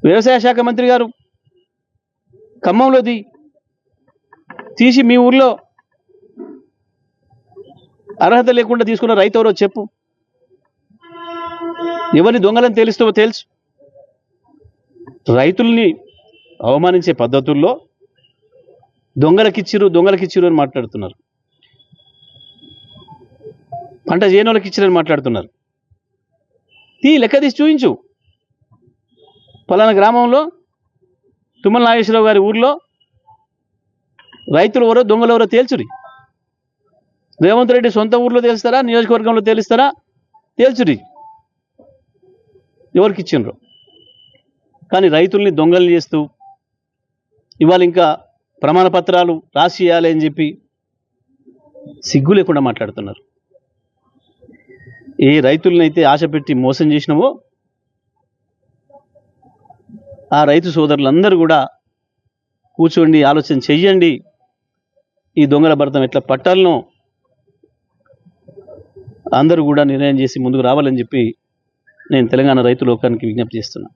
వ్యవసాయ శాఖ మంత్రి గారు ఖమ్మంలో తీసి మీ ఊర్లో అర్హత లేకుండా తీసుకున్న రైతు ఎవరో చెప్పు, ఎవరిని దొంగలను తేలుస్తావో తెలుసు. రైతుల్ని అవమానించే పద్ధతుల్లో దొంగలకిచ్చిరు అని మాట్లాడుతున్నారు. పంట చేయనోళ్ళకి ఇచ్చిరని మాట్లాడుతున్నారు. లెక్క తీసి చూపించు. పలానా గ్రామంలో తుమ్మల నాగేశ్వరరావు గారి ఊర్లో రైతులు ఎవరో దొంగలు ఎవరో తేల్చురి. రేవంత్ రెడ్డి సొంత ఊర్లో తేలుస్తారా, నియోజకవర్గంలో తేలుస్తారా, తేల్చురి ఎవరికి ఇచ్చిండ్రు. కానీ రైతుల్ని దొంగలు చేస్తూ ఇవాళ ఇంకా ప్రమాణ పత్రాలు రాసి ఇవ్వాలి అని చెప్పి సిగ్గు లేకుండా మాట్లాడుతున్నారు. ఏ రైతులనైతే ఆశ పెట్టి మోసం చేసినావో ఆ రైతు సోదరులందరూ కూడా కూర్చోండి, ఆలోచన చెయ్యండి. ఈ దొంగల భరతం ఎట్లా పట్టాలనో అందరూ కూడా నిర్ణయం చేసి ముందుకు రావాలని చెప్పి నేను తెలంగాణ రైతు లోకానికి విజ్ఞప్తి చేస్తున్నా.